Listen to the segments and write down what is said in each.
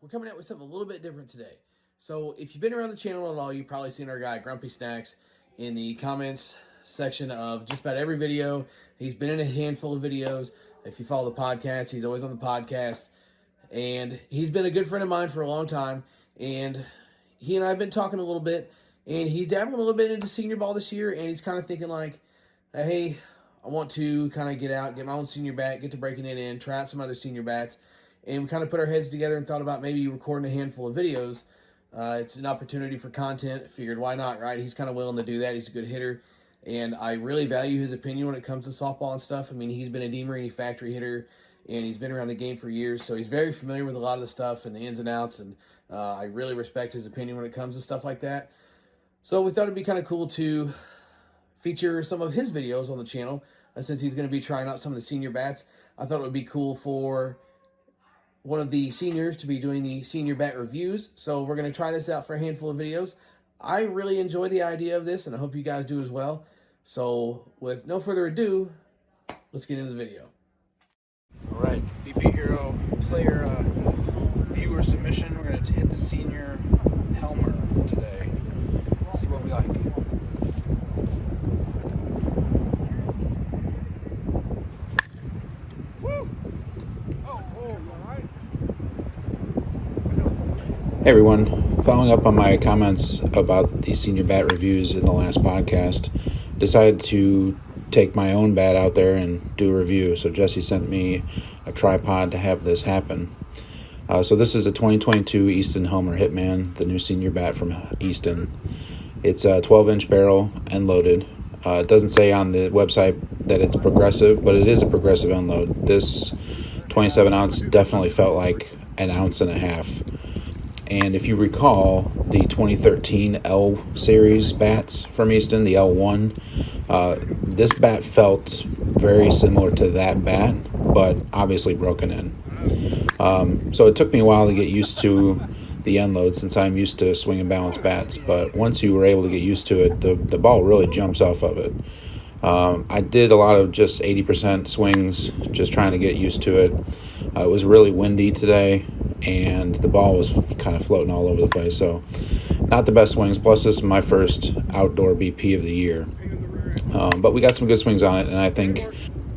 we're coming out with something a little bit different today. So if you've been around the channel at all, you've probably seen our guy Grumpy Snacks in the comments section of just about every video. He's been in a handful of videos. If you follow the podcast, he's always on the podcast. And he's been a good friend of mine for a long time. And he and I have been talking a little bit. And he's dabbling a little bit into senior ball this year. And he's kind of thinking like, hey, I want to kind of get out, get my own senior bat, get to breaking it in, try out some other senior bats. And we kind of put our heads together and thought about maybe recording a handful of videos. It's an opportunity for content. Figured, why not, right? He's kind of willing to do that. He's a good hitter. And I really value his opinion when it comes to softball and stuff. I mean, he's been a DeMarini factory hitter, and he's been around the game for years. So he's very familiar with a lot of the stuff and the ins and outs. And I really respect his opinion when it comes to stuff like that. So we thought it'd be kind of cool to feature some of his videos on the channel. Since he's going to be trying out some of the senior bats, I thought it would be cool for one of the seniors to be doing the senior bat reviews. So we're going to try this out for a handful of videos. I really enjoy the idea of this, and I hope you guys do as well. So with no further ado, let's get into the video. All right, BP Hero player viewer submission. We're going to hit the senior Helmer today. See what we like. Hey everyone, following up on my comments about the senior bat reviews in the last podcast, decided to take my own bat out there and do a review. So Jesse sent me a tripod to have this happen. So this is a 2022 Easton Helmer Hitman, the new senior bat from Easton. It's a 12-inch barrel and loaded. It doesn't say on the website that it's progressive, but it is a progressive end load. This 27 ounce definitely felt like an ounce and a half. And if you recall, the 2013 L series bats from Easton, the L1, this bat felt very similar to that bat, but obviously broken in. So it took me a while to get used to the end load since I'm used to swing and balance bats. But once you were able to get used to it, the ball really jumps off of it. I did a lot of just 80% swings, just trying to get used to it. It was really windy today, and the ball was kind of floating all over the place. So not the best swings. Plus, this is my first outdoor BP of the year. But we got some good swings on it, and I think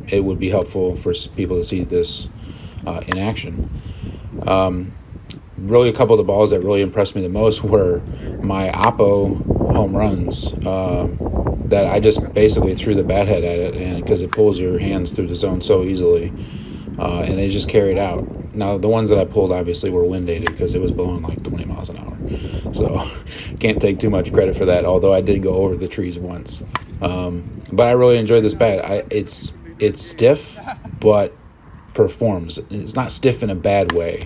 it would be helpful for people to see this in action. Really, a couple of the balls that really impressed me the most were my Oppo home runs that I just basically threw the bat head at it, and because it pulls your hands through the zone so easily, and they just carried out. Now, the ones that I pulled obviously were wind aided because it was blowing like 20 miles an hour. So can't take too much credit for that, although I did go over the trees once. But I really enjoyed this bat. It's stiff, but performs. It's not stiff in a bad way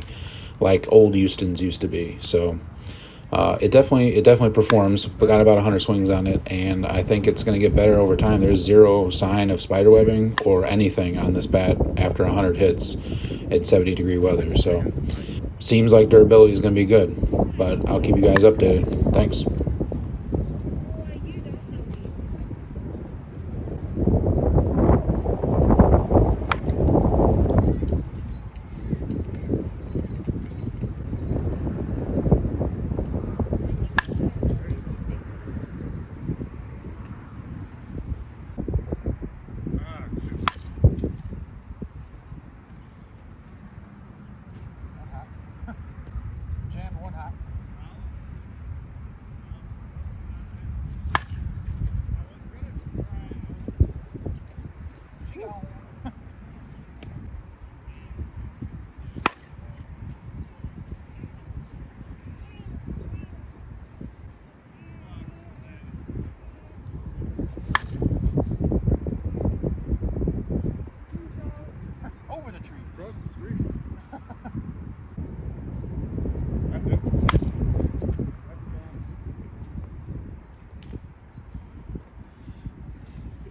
like old Euston's used to be. So it definitely performs. We got about 100 swings on it, and I think it's going to get better over time. There's zero sign of spider webbing or anything on this bat after 100 hits at 70-degree weather. So seems like durability is going to be good, but I'll keep you guys updated. Thanks.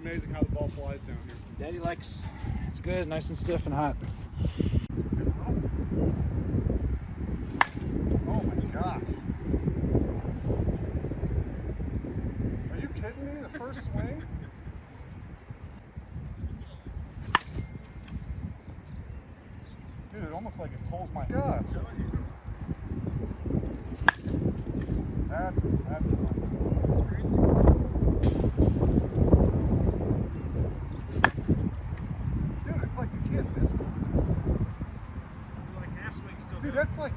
Amazing how the ball flies down here. Daddy likes it's good, nice and stiff and hot. Oh my gosh. Are you kidding me? The first swing? Dude, it almost like it pulls my God. that's like